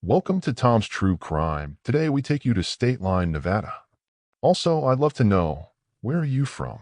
Welcome to Tom's True Crime. Today we take you to Stateline, Nevada. Also, I'd love to know, where are you from?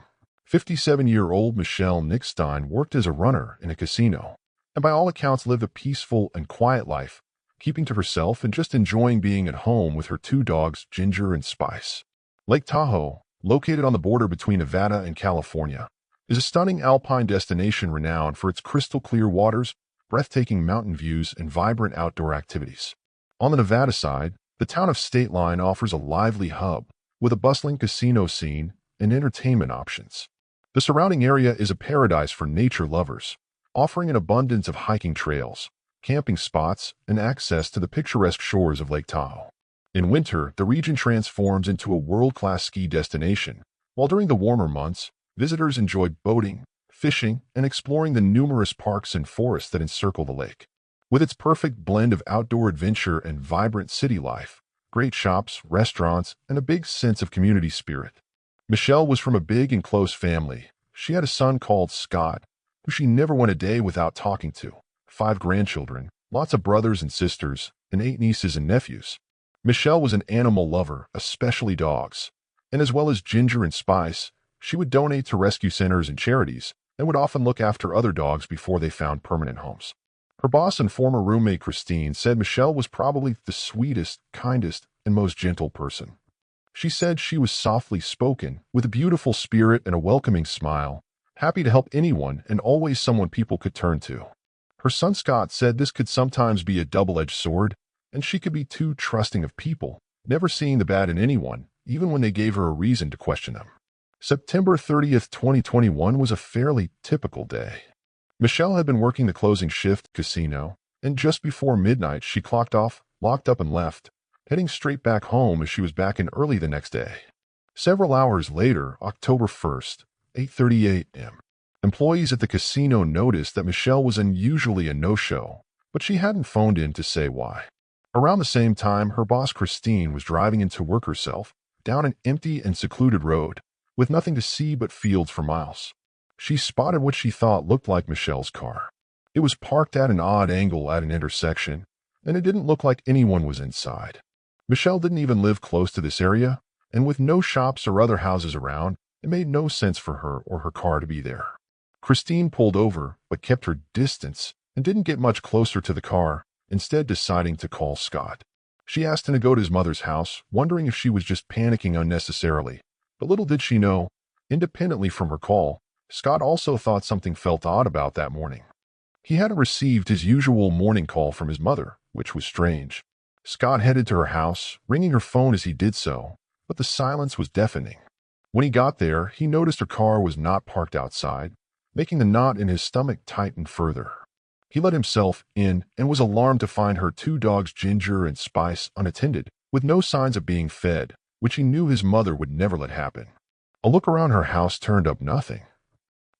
57-year-old Michelle Nicstein worked as a runner in a casino, and by all accounts lived a peaceful and quiet life, keeping to herself and just enjoying being at home with her two dogs, Ginger and Spice. Lake Tahoe, located on the border between Nevada and California, is a stunning alpine destination renowned for its crystal-clear waters, breathtaking mountain views, and vibrant outdoor activities. On the Nevada side, the town of Stateline offers a lively hub with a bustling casino scene and entertainment options. The surrounding area is a paradise for nature lovers, offering an abundance of hiking trails, camping spots, and access to the picturesque shores of Lake Tahoe. In winter, the region transforms into a world-class ski destination, while during the warmer months, visitors enjoy boating, fishing, and exploring the numerous parks and forests that encircle the lake. With its perfect blend of outdoor adventure and vibrant city life, great shops, restaurants, and a big sense of community spirit. Michelle was from a big and close family. She had a son called Scott, who she never went a day without talking to, 5 grandchildren, lots of brothers and sisters, and 8 nieces and nephews. Michelle was an animal lover, especially dogs, and as well as Ginger and Spice, she would donate to rescue centers and charities, and would often look after other dogs before they found permanent homes. Her boss and former roommate Christine said Michelle was probably the sweetest, kindest, and most gentle person. She said she was softly spoken, with a beautiful spirit and a welcoming smile, happy to help anyone and always someone people could turn to. Her son Scott said this could sometimes be a double-edged sword, and she could be too trusting of people, never seeing the bad in anyone, even when they gave her a reason to question them. September 30th, 2021 was a fairly typical day. Michelle had been working the closing shift casino, and just before midnight she clocked off, locked up and left, heading straight back home as she was back in early the next day. Several hours later, October 1st, 8:30 a.m., employees at the casino noticed that Michelle was unusually a no-show, but she hadn't phoned in to say why. Around the same time, her boss Christine was driving in to work herself down an empty and secluded road, with nothing to see but fields for miles. She spotted what she thought looked like Michelle's car. It was parked at an odd angle at an intersection, and it didn't look like anyone was inside. Michelle didn't even live close to this area, and with no shops or other houses around, it made no sense for her or her car to be there. Christine pulled over, but kept her distance and didn't get much closer to the car, instead deciding to call Scott. She asked him to go to his mother's house, wondering if she was just panicking unnecessarily. But little did she know, independently from her call, Scott also thought something felt odd about that morning. He hadn't received his usual morning call from his mother, which was strange. Scott headed to her house, ringing her phone as he did so, but the silence was deafening. When he got there, he noticed her car was not parked outside, making the knot in his stomach tighten further. He let himself in and was alarmed to find her 2 dogs Ginger and Spice unattended, with no signs of being fed, which he knew his mother would never let happen. A look around her house turned up nothing.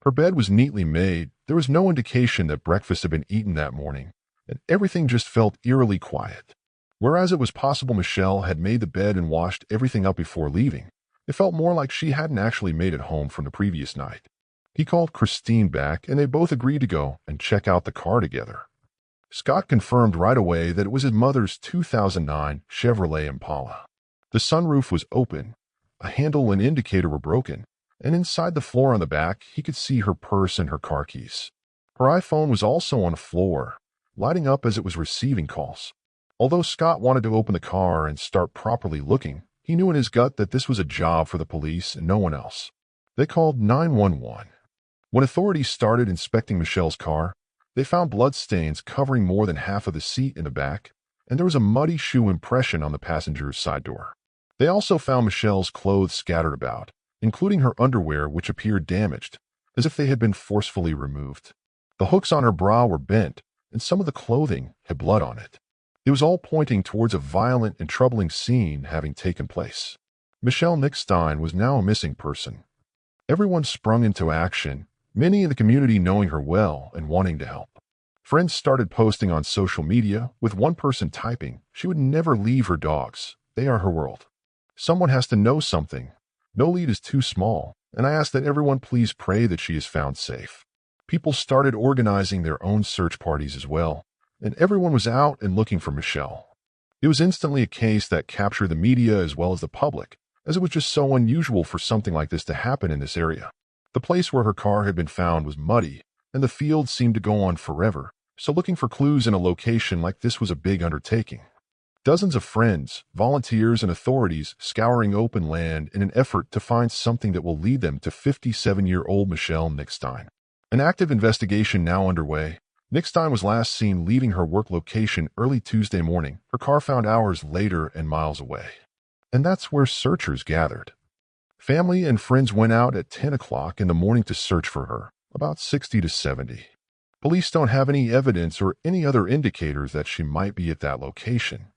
Her bed was neatly made, there was no indication that breakfast had been eaten that morning, and everything just felt eerily quiet. Whereas it was possible Michelle had made the bed and washed everything up before leaving, it felt more like she hadn't actually made it home from the previous night. He called Christine back, and they both agreed to go and check out the car together. Scott confirmed right away that it was his mother's 2009 Chevrolet Impala. The sunroof was open, a handle and indicator were broken, and inside the floor on the back, he could see her purse and her car keys. Her iPhone was also on the floor, lighting up as it was receiving calls. Although Scott wanted to open the car and start properly looking, he knew in his gut that this was a job for the police and no one else. They called 911. When authorities started inspecting Michelle's car, they found bloodstains covering more than half of the seat in the back, and there was a muddy shoe impression on the passenger's side door. They also found Michelle's clothes scattered about, including her underwear, which appeared damaged, as if they had been forcefully removed. The hooks on her bra were bent, and some of the clothing had blood on it. It was all pointing towards a violent and troubling scene having taken place. Michelle Nicstein was now a missing person. Everyone sprung into action, many in the community knowing her well and wanting to help. Friends started posting on social media, with one person typing, "She would never leave her dogs. They are her world. Someone has to know something. No lead is too small, and I ask that everyone please pray that she is found safe." People started organizing their own search parties as well, and everyone was out and looking for Michelle. It was instantly a case that captured the media as well as the public, as it was just so unusual for something like this to happen in this area. The place where her car had been found was muddy, and the field seemed to go on forever, so looking for clues in a location like this was a big undertaking. Dozens of friends, volunteers, and authorities scouring open land in an effort to find something that will lead them to 57-year-old Michelle Nicstein. An active investigation now underway. Nicstein was last seen leaving her work location early Tuesday morning, her car found hours later and miles away. And that's where searchers gathered. Family and friends went out at 10 o'clock in the morning to search for her, about 60 to 70. Police don't have any evidence or any other indicators that she might be at that location.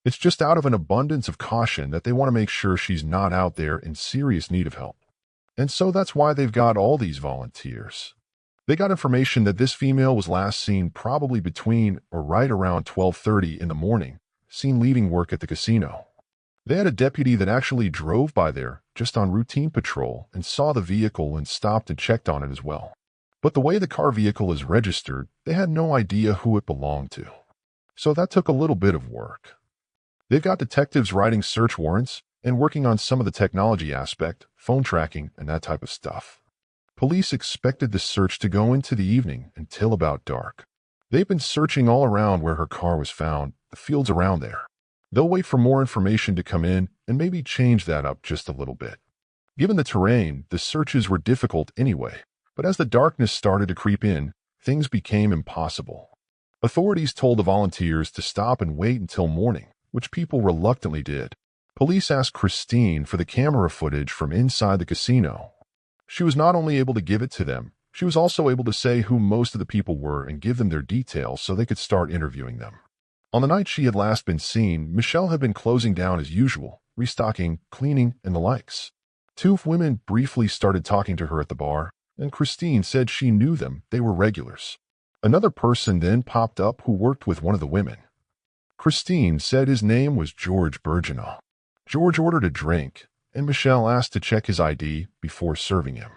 It's just out of an abundance of caution that they want to make sure she's not out there in serious need of help. And so that's why they've got all these volunteers. They got information that this female was last seen probably between or right around 12:30 in the morning, seen leaving work at the casino. They had a deputy that actually drove by there just on routine patrol and saw the vehicle and stopped and checked on it as well. But the way the car vehicle is registered, they had no idea who it belonged to. So that took a little bit of work. They've got detectives writing search warrants and working on some of the technology aspect, phone tracking, and that type of stuff. Police expected the search to go into the evening until about dark. They've been searching all around where her car was found, the fields around there. They'll wait for more information to come in and maybe change that up just a little bit. Given the terrain, the searches were difficult anyway, but as the darkness started to creep in, things became impossible. Authorities told the volunteers to stop and wait until morning, which people reluctantly did. Police asked Christine for the camera footage from inside the casino. She was not only able to give it to them, she was also able to say who most of the people were and give them their details so they could start interviewing them. On the night she had last been seen, Michelle had been closing down as usual, restocking, cleaning, and the likes. Two women briefly started talking to her at the bar, and Christine said she knew them, they were regulars. Another person then popped up who worked with one of the women. Christine said his name was George Bergenau. George ordered a drink, and Michelle asked to check his ID before serving him.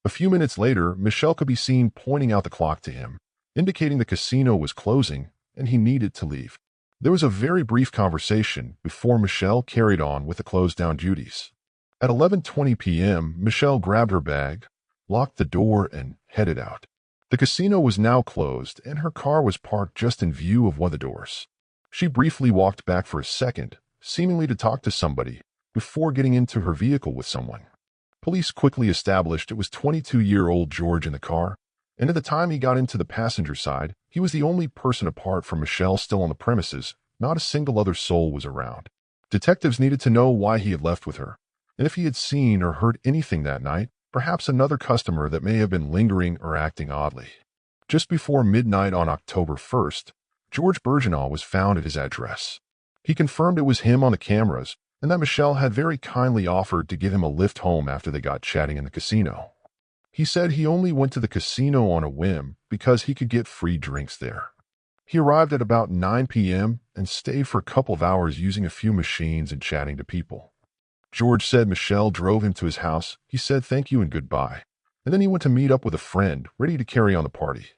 A few minutes later, Michelle could be seen pointing out the clock to him, indicating the casino was closing and he needed to leave. There was a very brief conversation before Michelle carried on with the closed-down duties. At 11:20 p.m., Michelle grabbed her bag, locked the door, and headed out. The casino was now closed, and her car was parked just in view of one of the doors. She briefly walked back for a second, seemingly to talk to somebody, before getting into her vehicle with someone. Police quickly established it was 22-year-old George in the car, and at the time he got into the passenger side, he was the only person apart from Michelle still on the premises. Not a single other soul was around. Detectives needed to know why he had left with her, and if he had seen or heard anything that night, perhaps another customer that may have been lingering or acting oddly. Just before midnight on October 1st, George Bergenau was found at his address. He confirmed it was him on the cameras, and that Michelle had very kindly offered to give him a lift home after they got chatting in the casino. He said he only went to the casino on a whim because he could get free drinks there. He arrived at about 9 p.m. and stayed for a couple of hours using a few machines and chatting to people. George said Michelle drove him to his house. He said thank you and goodbye, and then he went to meet up with a friend ready to carry on the party.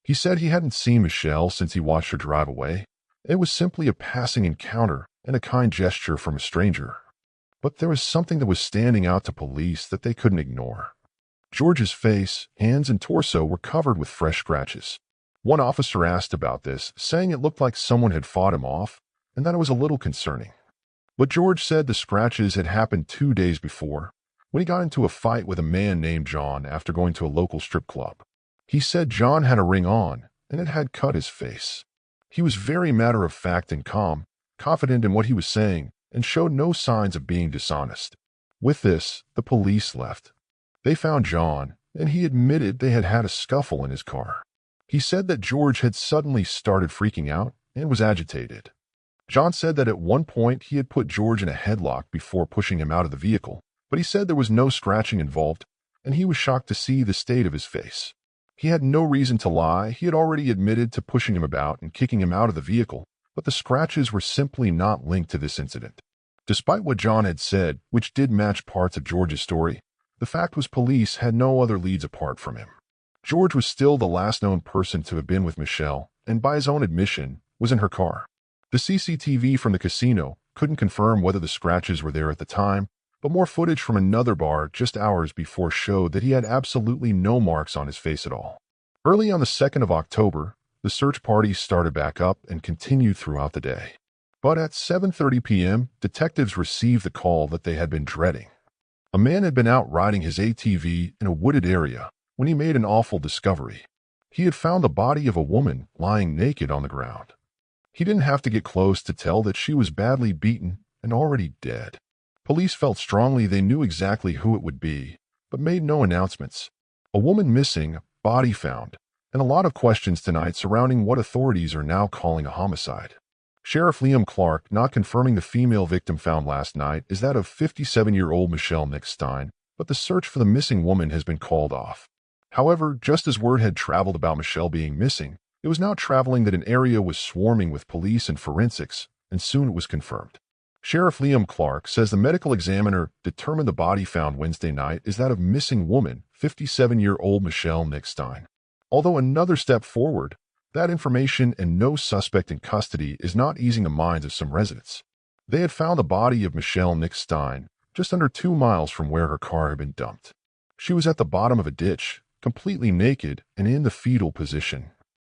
He said he hadn't seen Michelle since he watched her drive away. It was simply a passing encounter and a kind gesture from a stranger. But there was something that was standing out to police that they couldn't ignore. George's face, hands, and torso were covered with fresh scratches. One officer asked about this, saying it looked like someone had fought him off, and that it was a little concerning. But George said the scratches had happened 2 days before, when he got into a fight with a man named John after going to a local strip club. He said John had a ring on, and it had cut his face. He was very matter-of-fact and calm, confident in what he was saying, and showed no signs of being dishonest. With this, the police left. They found John, and he admitted they had had a scuffle in his car. He said that George had suddenly started freaking out and was agitated. John said that at one point he had put George in a headlock before pushing him out of the vehicle, but he said there was no scratching involved, and he was shocked to see the state of his face. He had no reason to lie. He had already admitted to pushing him about and kicking him out of the vehicle, but the scratches were simply not linked to this incident. Despite what John had said, which did match parts of George's story, the fact was police had no other leads apart from him. George was still the last known person to have been with Michelle, and by his own admission, was in her car. The CCTV from the casino couldn't confirm whether the scratches were there at the time, but more footage from another bar just hours before showed that he had absolutely no marks on his face at all. Early on the 2nd of October, the search party started back up and continued throughout the day. But at 7:30 p.m., detectives received the call that they had been dreading. A man had been out riding his ATV in a wooded area when he made an awful discovery. He had found the body of a woman lying naked on the ground. He didn't have to get close to tell that she was badly beaten and already dead. Police felt strongly they knew exactly who it would be, but made no announcements. A woman missing, body found, and a lot of questions tonight surrounding what authorities are now calling a homicide. Sheriff Liam Clarowickz not confirming the female victim found last night is that of 57-year-old Michelle Nicstein, but the search for the missing woman has been called off. However, just as word had traveled about Michelle being missing, it was now traveling that an area was swarming with police and forensics, and soon it was confirmed. Sheriff Liam Clarowickz says the medical examiner determined the body found Wednesday night is that of missing woman, 57-year-old Michelle Nicstein. Although another step forward, that information and no suspect in custody is not easing the minds of some residents. They had found the body of Michelle Nicstein just under 2 miles from where her car had been dumped. She was at the bottom of a ditch, completely naked and in the fetal position.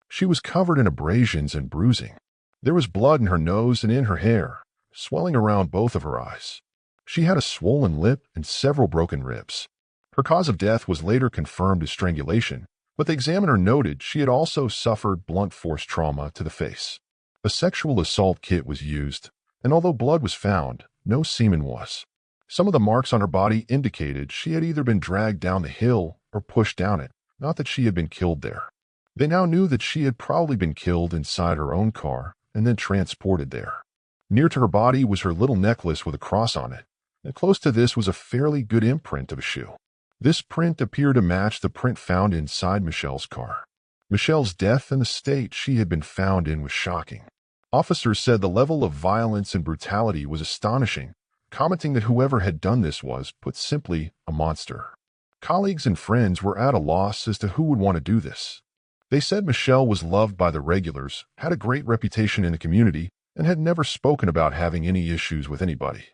She was covered in abrasions and bruising. There was blood in her nose and in her hair, swelling around both of her eyes. She had a swollen lip and several broken ribs. Her cause of death was later confirmed as strangulation, but the examiner noted she had also suffered blunt force trauma to the face. A sexual assault kit was used, and although blood was found, no semen was. Some of the marks on her body indicated she had either been dragged down the hill or pushed down it, not that she had been killed there. They now knew that she had probably been killed inside her own car and then transported there. Near to her body was her little necklace with a cross on it, and close to this was a fairly good imprint of a shoe. This print appeared to match the print found inside Michelle's car. Michelle's death and the state she had been found in was shocking. Officers said the level of violence and brutality was astonishing, commenting that whoever had done this was, put simply, a monster. Colleagues and friends were at a loss as to who would want to do this. They said Michelle was loved by the regulars, had a great reputation in the community, and had never spoken about having any issues with anybody.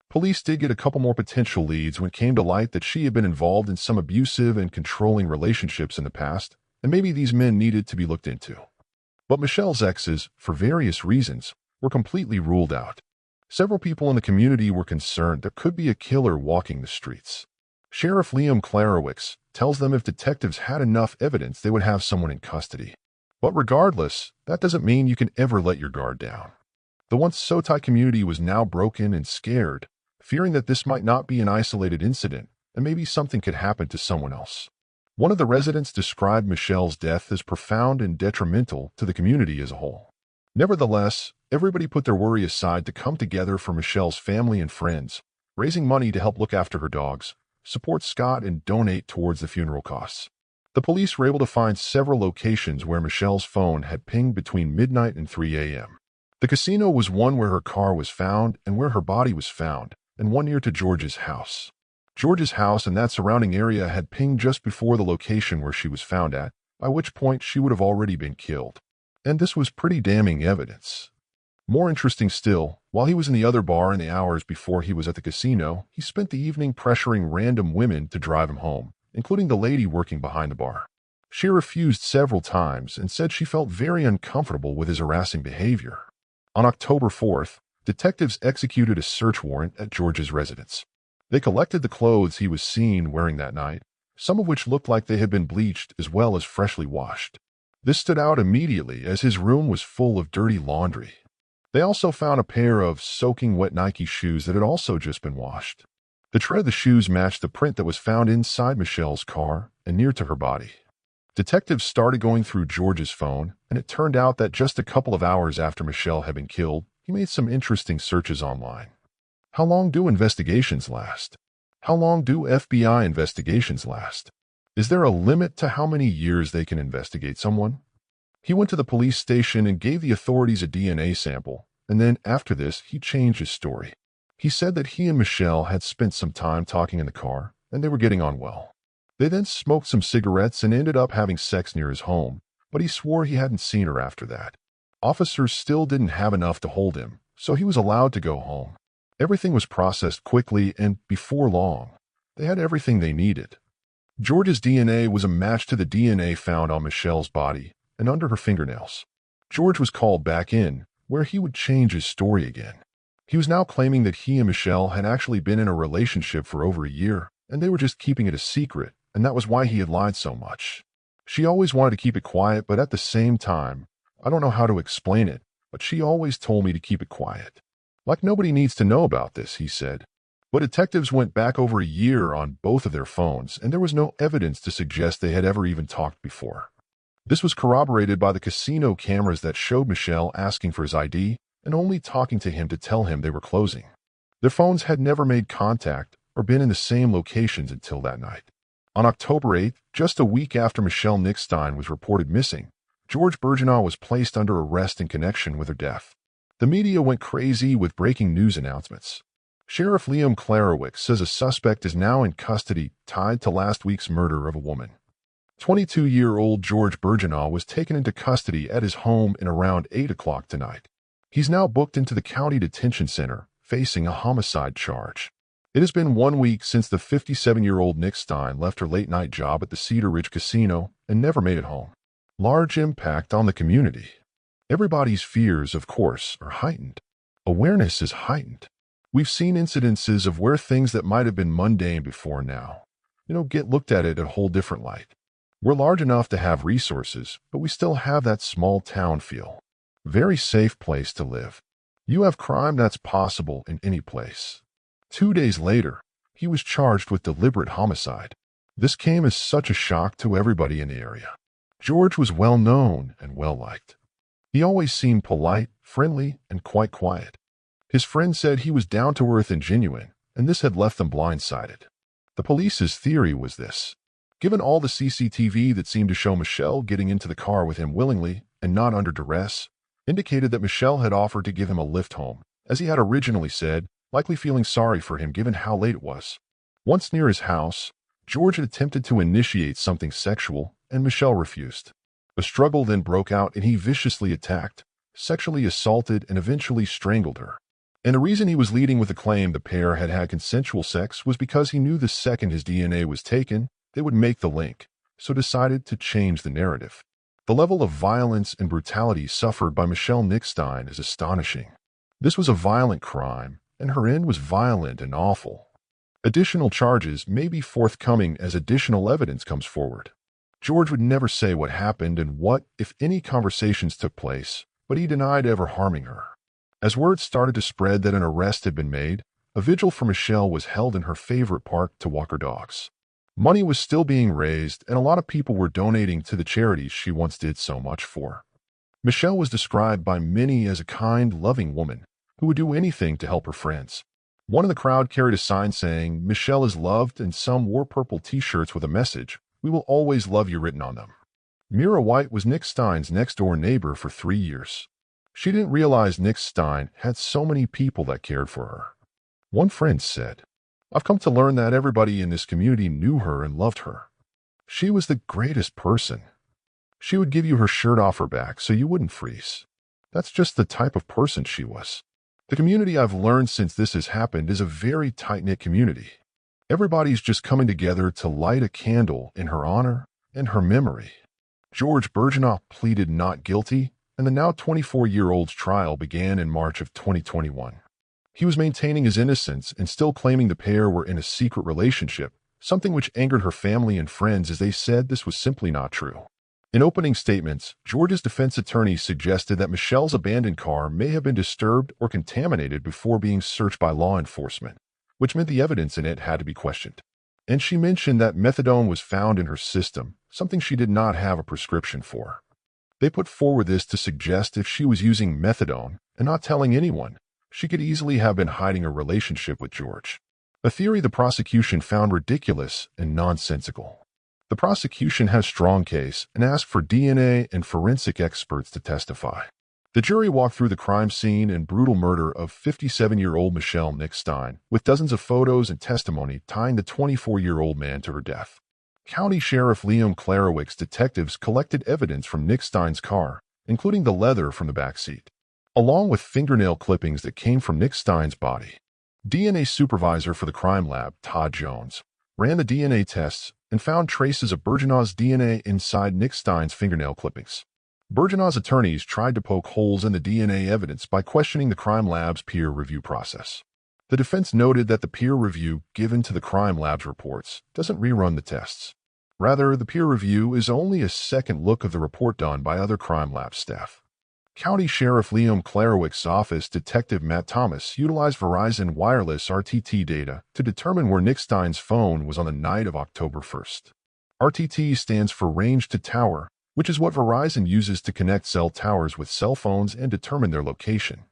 Police did get a couple more potential leads when it came to light that she had been involved in some abusive and controlling relationships in the past, and maybe these men needed to be looked into. But Michelle's exes, for various reasons, were completely ruled out. Several people in the community were concerned there could be a killer walking the streets. Sheriff Liam Clarowickz tells them if detectives had enough evidence, they would have someone in custody. But regardless, that doesn't mean you can ever let your guard down. The once so tight community was now broken and scared, fearing that this might not be an isolated incident and maybe something could happen to someone else. One of the residents described Michelle's death as profound and detrimental to the community as a whole. Nevertheless, everybody put their worry aside to come together for Michelle's family and friends, raising money to help look after her dogs, support Scott, and donate towards the funeral costs. The police were able to find several locations where Michelle's phone had pinged between midnight and 3 a.m. The casino was one where her car was found and where her body was found, and one near to George's house. George's house and that surrounding area had pinged just before the location where she was found at, by which point she would have already been killed. And this was pretty damning evidence. More interesting still, while he was in the other bar in the hours before he was at the casino, he spent the evening pressuring random women to drive him home, including the lady working behind the bar. She refused several times and said she felt very uncomfortable with his harassing behavior. On October 4th, detectives executed a search warrant at George's residence. They collected the clothes he was seen wearing that night, some of which looked like they had been bleached as well as freshly washed. This stood out immediately as his room was full of dirty laundry. They also found a pair of soaking wet Nike shoes that had also just been washed. The tread of the shoes matched the print that was found inside Michelle's car and near to her body. Detectives started going through George's phone, and it turned out that just a couple of hours after Michelle had been killed, he made some interesting searches online. How long do investigations last? How long do FBI investigations last? Is there a limit to how many years they can investigate someone? He went to the police station and gave the authorities a DNA sample, and then after this, he changed his story. He said that he and Michelle had spent some time talking in the car, and they were getting on well. They then smoked some cigarettes and ended up having sex near his home, but he swore he hadn't seen her after that. Officers still didn't have enough to hold him, so he was allowed to go home. Everything was processed quickly, and before long, they had everything they needed. George's DNA was a match to the DNA found on Michelle's body and under her fingernails. George was called back in, where he would change his story again. He was now claiming that he and Michelle had actually been in a relationship for over a year, and they were just keeping it a secret, and that was why he had lied so much. She always wanted to keep it quiet, but at the same time, I don't know how to explain it, but she always told me to keep it quiet. Like nobody needs to know about this, he said. But detectives went back over a year on both of their phones, and there was no evidence to suggest they had ever even talked before. This was corroborated by the casino cameras that showed Michelle asking for his ID and only talking to him to tell him they were closing. Their phones had never made contact or been in the same locations until that night. On October 8th, just a week after Michelle Nicstein was reported missing, George Bergenau was placed under arrest in connection with her death. The media went crazy with breaking news announcements. Sheriff Liam Clarowickz says a suspect is now in custody tied to last week's murder of a woman. 22-year-old George Bergenau was taken into custody at his home in around 8 o'clock tonight. He's now booked into the county detention center, facing a homicide charge. It has been 1 week since the 57-year-old Nicstein left her late-night job at the Cedar Ridge Casino and never made it home. Large impact on the community. Everybody's fears, of course, are heightened. Awareness is heightened. We've seen incidences of where things that might have been mundane before now, get looked at it in a whole different light. We're large enough to have resources, but we still have that small town feel. Very safe place to live. You have crime that's possible in any place. 2 days later, he was charged with deliberate homicide. This came as such a shock to everybody in the area. George was well known and well liked. He always seemed polite, friendly, and quite quiet. His friends said he was down to earth and genuine, and this had left them blindsided. The police's theory was this. Given all the CCTV that seemed to show Michelle getting into the car with him willingly and not under duress, indicated that Michelle had offered to give him a lift home, as he had originally said, likely feeling sorry for him given how late it was. Once near his house, George had attempted to initiate something sexual, and Michelle refused. A struggle then broke out and he viciously attacked, sexually assaulted, and eventually strangled her. And the reason he was leading with the claim the pair had had consensual sex was because he knew the second his DNA was taken, they would make the link, so decided to change the narrative. The level of violence and brutality suffered by Michelle Nicstein is astonishing. This was a violent crime, and her end was violent and awful. Additional charges may be forthcoming as additional evidence comes forward. George would never say what happened and what, if any, conversations took place, but he denied ever harming her. As word started to spread that an arrest had been made, a vigil for Michelle was held in her favorite park to walk her dogs. Money was still being raised, and a lot of people were donating to the charities she once did so much for. Michelle was described by many as a kind, loving woman who would do anything to help her friends. One in the crowd carried a sign saying, "Michelle is loved," and some wore purple t-shirts with a message, "We will always love you," written on them. Mira White was Nicstein's next-door neighbor for 3 years. She didn't realize Nicstein had so many people that cared for her. One friend said, "I've come to learn that everybody in this community knew her and loved her. She was the greatest person. She would give you her shirt off her back so you wouldn't freeze. That's just the type of person she was." The community I've learned since this has happened is a very tight-knit community. Everybody's just coming together to light a candle in her honor and her memory. George Bergenau pleaded not guilty, and the now 24-year-old's trial began in March of 2021. He was maintaining his innocence and still claiming the pair were in a secret relationship, something which angered her family and friends as they said this was simply not true. In opening statements, George's defense attorney suggested that Michelle's abandoned car may have been disturbed or contaminated before being searched by law enforcement, which meant the evidence in it had to be questioned. And she mentioned that methadone was found in her system, something she did not have a prescription for. They put forward this to suggest if she was using methadone and not telling anyone, she could easily have been hiding a relationship with George. A theory the prosecution found ridiculous and nonsensical. The prosecution had a strong case and asked for DNA and forensic experts to testify. The jury walked through the crime scene and brutal murder of 57-year-old Michelle Nicstein, with dozens of photos and testimony tying the 24-year-old man to her death. County Sheriff Liam Clarowick's detectives collected evidence from Nicstein's car, including the leather from the back seat, along with fingernail clippings that came from Nicstein's body. DNA supervisor for the crime lab, Todd Jones, ran the DNA tests and found traces of Bergenau's DNA inside Nicstein's fingernail clippings. Bergenau's attorneys tried to poke holes in the DNA evidence by questioning the crime lab's peer review process. The defense noted that the peer review given to the crime lab's reports doesn't rerun the tests. Rather, the peer review is only a second look of the report done by other crime lab staff. County Sheriff Liam Clarowick's office Detective Matt Thomas utilized Verizon Wireless RTT data to determine where Nicstein's phone was on the night of October 1st. RTT stands for Range to Tower, which is what Verizon uses to connect cell towers with cell phones and determine their location.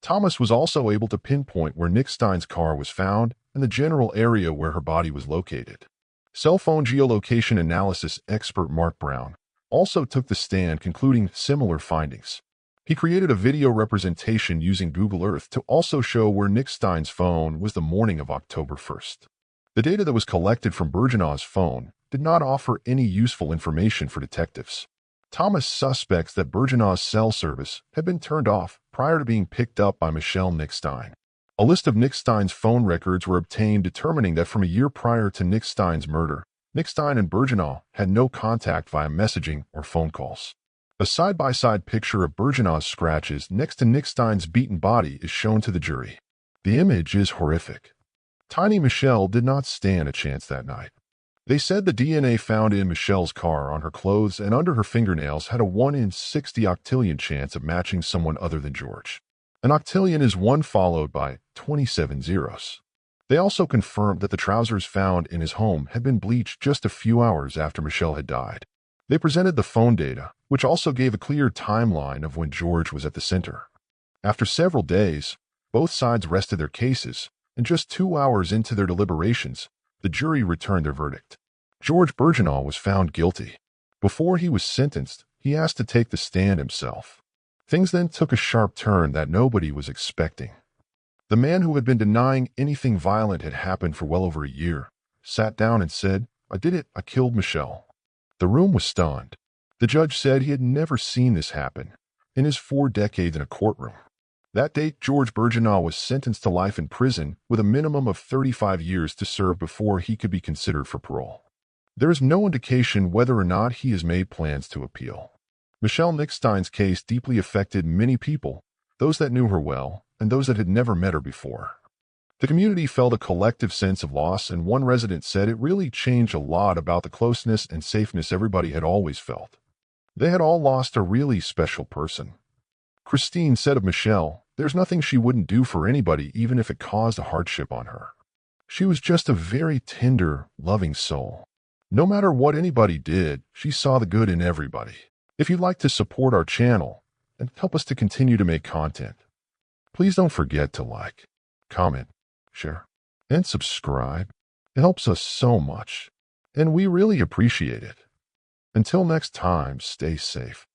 Thomas was also able to pinpoint where Nicstein's car was found and the general area where her body was located. Cell phone geolocation analysis expert Mark Brown also took the stand, concluding similar findings. He created a video representation using Google Earth to also show where Nicstein's phone was the morning of October 1st. The data that was collected from Bergenau's phone did not offer any useful information for detectives. Thomas suspects that Bergenau's cell service had been turned off prior to being picked up by Michelle Nicstein. A list of Nicstein's phone records were obtained, determining that from a year prior to Nicstein's murder, Nicstein and Bergenau had no contact via messaging or phone calls. A side-by-side picture of Bergenau's scratches next to Nicstein's beaten body is shown to the jury. The image is horrific. Tiny Michelle did not stand a chance that night. They said the DNA found in Michelle's car on her clothes and under her fingernails had a 1 in 60 octillion chance of matching someone other than George. An octillion is 1 followed by 27 zeros. They also confirmed that the trousers found in his home had been bleached just a few hours after Michelle had died. They presented the phone data, which also gave a clear timeline of when George was at the center. After several days, both sides rested their cases, and just 2 hours into their deliberations, the jury returned their verdict. George Bergenau was found guilty. Before he was sentenced, he asked to take the stand himself. Things then took a sharp turn that nobody was expecting. The man who had been denying anything violent had happened for well over a year sat down and said, "I did it. I killed Michelle." The room was stunned. The judge said he had never seen this happen in his 4 decades in a courtroom. That date, George Bergenau was sentenced to life in prison with a minimum of 35 years to serve before he could be considered for parole. There is no indication whether or not he has made plans to appeal. Michelle Nicstein's case deeply affected many people, those that knew her well and those that had never met her before. The community felt a collective sense of loss, and one resident said it really changed a lot about the closeness and safeness everybody had always felt. They had all lost a really special person. Christine said of Michelle, "There's nothing she wouldn't do for anybody, even if it caused a hardship on her. She was just a very tender, loving soul. No matter what anybody did, she saw the good in everybody." If you'd like to support our channel and help us to continue to make content, please don't forget to like, comment, share, and subscribe. It helps us so much, and we really appreciate it. Until next time, stay safe.